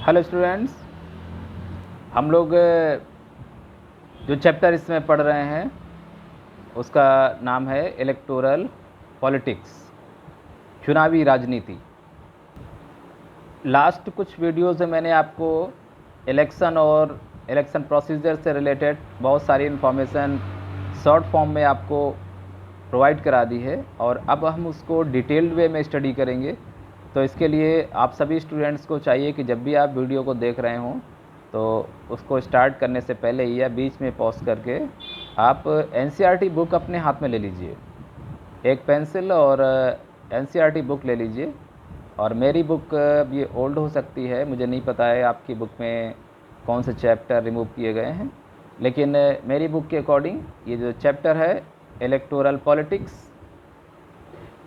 Hello students, हम लोग जो चैप्टर इसमें पढ़ रहे हैं उसका नाम है इलेक्टोरल पॉलिटिक्स, चुनावी राजनीति। लास्ट कुछ वीडियोज़ में मैंने आपको इलेक्शन और इलेक्शन प्रोसीजर से रिलेटेड बहुत सारी इन्फॉर्मेशन शॉर्ट फॉर्म में आपको प्रोवाइड करा दी है और अब हम उसको डिटेल्ड वे में स्टडी करेंगे। तो इसके लिए आप सभी स्टूडेंट्स को चाहिए कि जब भी आप वीडियो को देख रहे हों तो उसको स्टार्ट करने से पहले या बीच में पॉज करके आप एनसीईआरटी बुक अपने हाथ में ले लीजिए, एक पेंसिल और एनसीईआरटी बुक ले लीजिए। और मेरी बुक ये ओल्ड हो सकती है, मुझे नहीं पता है आपकी बुक में कौन से चैप्टर रिमूव किए गए हैं, लेकिन मेरी बुक के अकॉर्डिंग ये जो चैप्टर है इलेक्टोरल पॉलिटिक्स,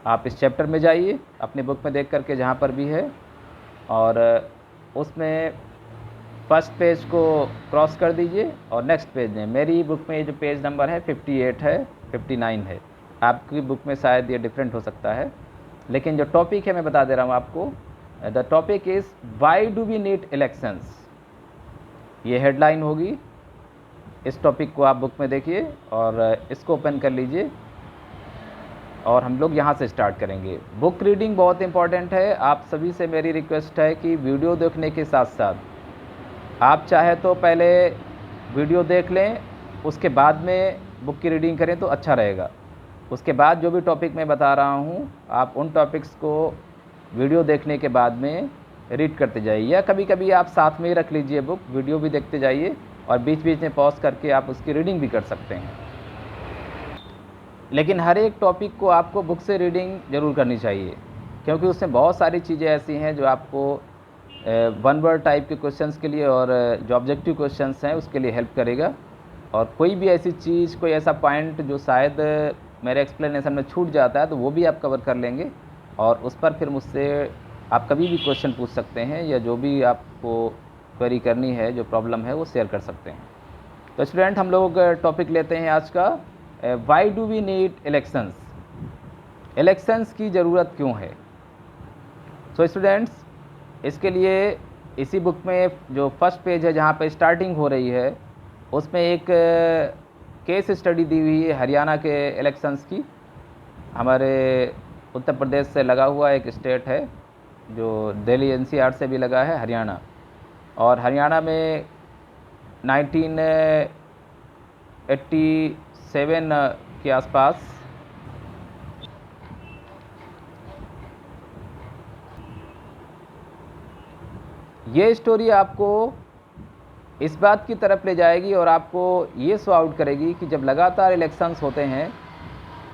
आप इस चैप्टर में जाइए अपनी बुक में देख करके जहाँ पर भी है, और उसमें फर्स्ट पेज को क्रॉस कर दीजिए और नेक्स्ट पेज में मेरी बुक में जो पेज नंबर है 58 है, 59 है। आपकी बुक में शायद ये डिफरेंट हो सकता है, लेकिन जो टॉपिक है मैं बता दे रहा हूँ आपको। The topic is why do we need elections, ये हेडलाइन होगी। इस टॉपिक को आप बुक में देखिए और इसको ओपन कर लीजिए और हम लोग यहाँ से स्टार्ट करेंगे। बुक रीडिंग बहुत इंपॉर्टेंट है। आप सभी से मेरी रिक्वेस्ट है कि वीडियो देखने के साथ साथ आप चाहे तो पहले वीडियो देख लें, उसके बाद में बुक की रीडिंग करें तो अच्छा रहेगा। उसके बाद जो भी टॉपिक मैं बता रहा हूँ आप उन टॉपिक्स को वीडियो देखने के बाद में रीड करते जाइए, या कभी कभी आप साथ में ही रख लीजिए बुक, वीडियो भी देखते जाइए और बीच बीच में पॉज करके आप उसकी रीडिंग भी कर सकते हैं। लेकिन हर एक टॉपिक को आपको बुक से रीडिंग ज़रूर करनी चाहिए, क्योंकि उसमें बहुत सारी चीज़ें ऐसी हैं जो आपको वन वर्ड टाइप के क्वेश्चंस के लिए और जो ऑब्जेक्टिव क्वेश्चंस हैं उसके लिए हेल्प करेगा। और कोई भी ऐसी चीज़, कोई ऐसा पॉइंट जो शायद मेरे एक्सप्लेनेशन में छूट जाता है तो वो भी आप कवर कर लेंगे और उस पर फिर मुझसे आप कभी भी क्वेश्चन पूछ सकते हैं, या जो भी आपको क्वेरी करनी है, जो प्रॉब्लम है वो शेयर कर सकते हैं। तो स्टूडेंट, हम लोग टॉपिक लेते हैं आज का, why do we need elections, elections की ज़रूरत क्यों है। सो स्टूडेंट्स, इसके लिए इसी बुक में जो फर्स्ट पेज है जहाँ पे स्टार्टिंग हो रही है उसमें एक केस स्टडी दी हुई है हरियाणा के इलेक्शंस की। हमारे उत्तर प्रदेश से लगा हुआ एक स्टेट है जो दिल्ली एनसीआर से भी लगा है, हरियाणा। और हरियाणा में 1987 के आसपास ये स्टोरी आपको इस बात की तरफ ले जाएगी और आपको ये शो आउट करेगी कि जब लगातार इलेक्शंस होते हैं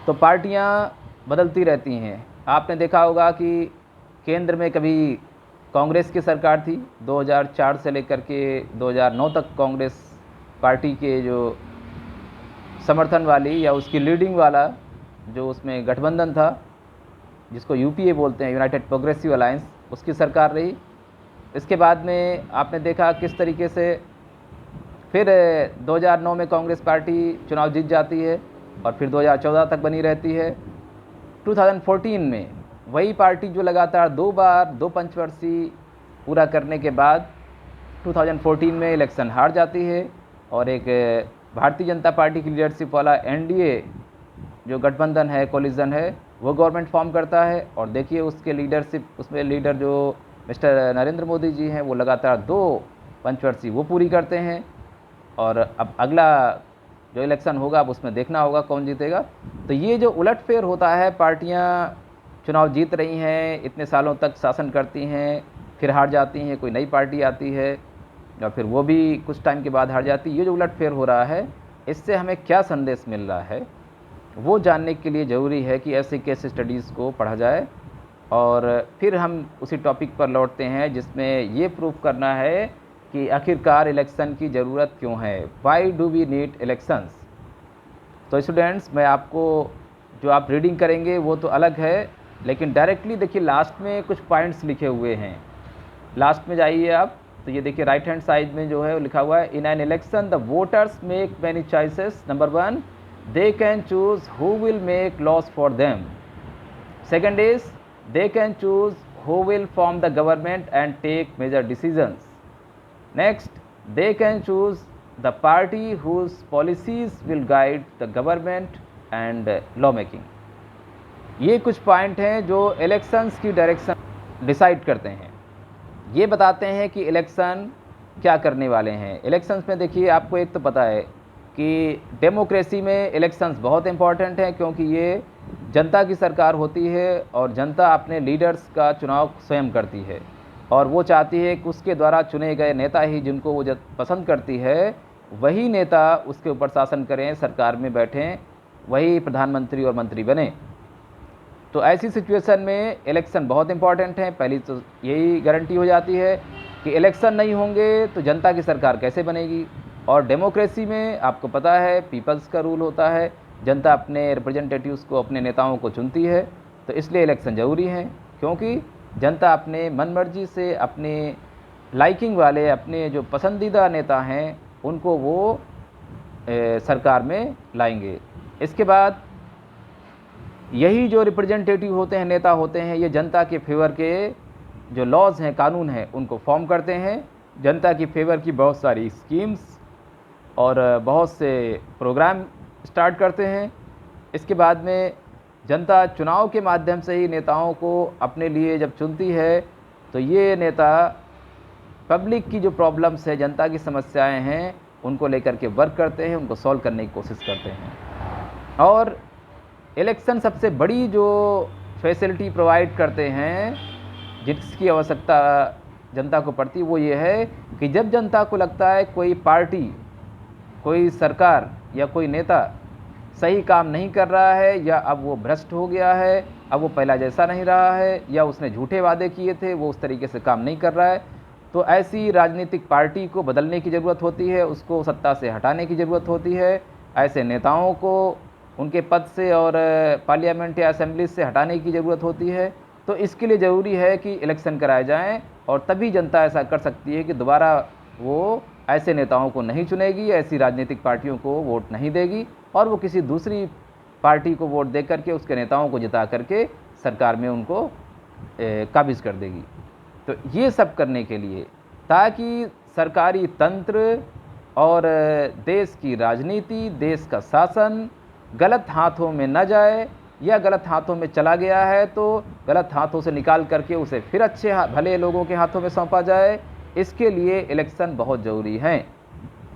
तो पार्टियां बदलती रहती हैं। आपने देखा होगा कि केंद्र में कभी कांग्रेस की सरकार थी, 2004 से लेकर के 2009 तक कांग्रेस पार्टी के जो समर्थन वाली या उसकी लीडिंग वाला जो उसमें गठबंधन था, जिसको यूपीए बोलते हैं, यूनाइटेड प्रोग्रेसिव अलायंस, उसकी सरकार रही। इसके बाद में आपने देखा किस तरीके से फिर 2009 में कांग्रेस पार्टी चुनाव जीत जाती है और फिर 2014 तक बनी रहती है। 2014 में वही पार्टी जो लगातार दो बार 2 पंचवर्षीय पूरा करने के बाद 2014 में इलेक्शन हार जाती है और एक भारतीय जनता पार्टी की लीडरशिप वाला एनडीए जो गठबंधन है, कोलिजन है, वो गवर्नमेंट फॉर्म करता है। और देखिए उसके लीडरशिप, उसमें लीडर जो मिस्टर नरेंद्र मोदी जी हैं वो लगातार 2 पंचवर्षीय वो पूरी करते हैं। और अब अगला जो इलेक्शन होगा अब उसमें देखना होगा कौन जीतेगा। तो ये जो उलटफेर होता है, पार्टियां चुनाव जीत रही हैं, इतने सालों तक शासन करती हैं, फिर हार जाती हैं, कोई नई पार्टी आती है और फिर वो भी कुछ टाइम के बाद हार जाती है। ये जो उलटफेर हो रहा है इससे हमें क्या संदेश मिल रहा है वो जानने के लिए ज़रूरी है कि ऐसे केस स्टडीज़ को पढ़ा जाए। और फिर हम उसी टॉपिक पर लौटते हैं जिसमें ये प्रूफ करना है कि आखिरकार इलेक्शन की ज़रूरत क्यों है, why do we need elections. तो स्टूडेंट्स, मैं आपको जो आप रीडिंग करेंगे वो तो अलग है, लेकिन डायरेक्टली देखिए लास्ट में कुछ पॉइंट्स लिखे हुए हैं। लास्ट में जाइए आप, तो ये देखिए राइट हैंड साइड में जो है वो लिखा हुआ है, in an election the voters make many choices. Number 1, they can choose who will make laws for them. Second is, they can choose who will form the government and take major decisions. Next, they can choose the party whose policies will guide the government and law making. ये कुछ point हैं जो elections की direction decide करते हैं, ये बताते हैं कि इलेक्शन क्या करने वाले हैं। इलेक्शंस में देखिए, आपको एक तो पता है कि डेमोक्रेसी में इलेक्शंस बहुत इंपॉर्टेंट हैं, क्योंकि ये जनता की सरकार होती है और जनता अपने लीडर्स का चुनाव स्वयं करती है और वो चाहती है कि उसके द्वारा चुने गए नेता ही, जिनको वो पसंद करती है, वही नेता उसके ऊपर शासन करें, सरकार में बैठें, वही प्रधानमंत्री और मंत्री बने। तो ऐसी सिचुएशन में इलेक्शन बहुत इंपॉर्टेंट है। पहली तो यही गारंटी हो जाती है कि इलेक्शन नहीं होंगे तो जनता की सरकार कैसे बनेगी। और डेमोक्रेसी में आपको पता है पीपल्स का रूल होता है, जनता अपने रिप्रेजेंटेटिव्स को, अपने नेताओं को चुनती है। तो इसलिए इलेक्शन ज़रूरी है, क्योंकि जनता अपने मन मर्जी से अपने लाइकिंग वाले, अपने जो पसंदीदा नेता हैं, उनको वो सरकार में लाएंगे। इसके बाद यही जो रिप्रेजेंटेटिव होते हैं, नेता होते हैं, ये जनता के फेवर के जो लॉज हैं, कानून हैं, उनको फॉर्म करते हैं। जनता की फेवर की बहुत सारी स्कीम्स और बहुत से प्रोग्राम स्टार्ट करते हैं। इसके बाद में जनता चुनाव के माध्यम से ही नेताओं को अपने लिए जब चुनती है, तो ये नेता पब्लिक की जो प्रॉब्लम्स है, जनता की समस्याएं हैं, उनको लेकर के वर्क करते हैं, उनको सॉल्व करने की कोशिश करते हैं। और इलेक्शन सबसे बड़ी जो फैसिलिटी प्रोवाइड करते हैं, जिसकी आवश्यकता जनता को पड़ती है, वो ये है कि जब जनता को लगता है कोई पार्टी, कोई सरकार या कोई नेता सही काम नहीं कर रहा है, या अब वो भ्रष्ट हो गया है, अब वो पहला जैसा नहीं रहा है, या उसने झूठे वादे किए थे, वो उस तरीके से काम नहीं कर रहा है, तो ऐसी राजनीतिक पार्टी को बदलने की ज़रूरत होती है, उसको सत्ता से हटाने की ज़रूरत होती है। ऐसे नेताओं को उनके पद से और पार्लियामेंट या असेंबली से हटाने की ज़रूरत होती है। तो इसके लिए ज़रूरी है कि इलेक्शन कराए जाएं, और तभी जनता ऐसा कर सकती है कि दोबारा वो ऐसे नेताओं को नहीं चुनेगी, ऐसी राजनीतिक पार्टियों को वोट नहीं देगी, और वो किसी दूसरी पार्टी को वोट दे करके उसके नेताओं को जिता करके सरकार में उनको काबिज कर देगी। तो ये सब करने के लिए, ताकि सरकारी तंत्र और देश की राजनीति, देश का शासन गलत हाथों में न जाए, या गलत हाथों में चला गया है तो गलत हाथों से निकाल करके उसे फिर अच्छे भले लोगों के हाथों में सौंपा जाए, इसके लिए इलेक्शन बहुत ज़रूरी हैं।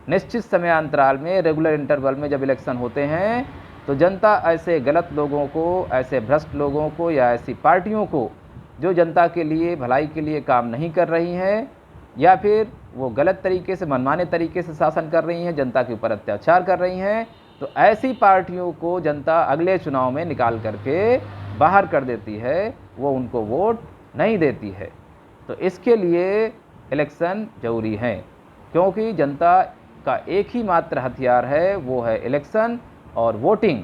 निश्चित समय अंतराल में, रेगुलर इंटरवल में जब इलेक्शन होते हैं, तो जनता ऐसे गलत लोगों को, ऐसे भ्रष्ट लोगों को, या ऐसी पार्टियों को जो जनता के लिए, भलाई के लिए काम नहीं कर रही हैं, या फिर वो गलत तरीके से, मनमाने तरीके से शासन कर रही हैं, जनता के ऊपर अत्याचार कर रही हैं, तो ऐसी पार्टियों को जनता अगले चुनाव में निकाल करके बाहर कर देती है, वो उनको वोट नहीं देती है। तो इसके लिए इलेक्शन ज़रूरी है, क्योंकि जनता का एक ही मात्र हथियार है, वो है इलेक्शन और वोटिंग।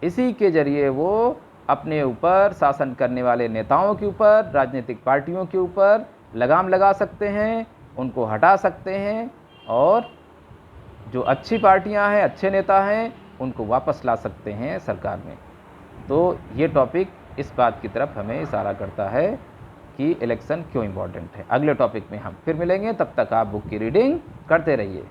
इसी के ज़रिए वो अपने ऊपर, शासन करने वाले नेताओं के ऊपर, राजनीतिक पार्टियों के ऊपर लगाम लगा सकते हैं, उनको हटा सकते हैं, और जो अच्छी पार्टियां हैं, अच्छे नेता हैं, उनको वापस ला सकते हैं सरकार में। तो ये टॉपिक इस बात की तरफ हमें इशारा करता है कि इलेक्शन क्यों इम्पोर्टेंट है। अगले टॉपिक में हम फिर मिलेंगे, तब तक आप बुक की रीडिंग करते रहिए।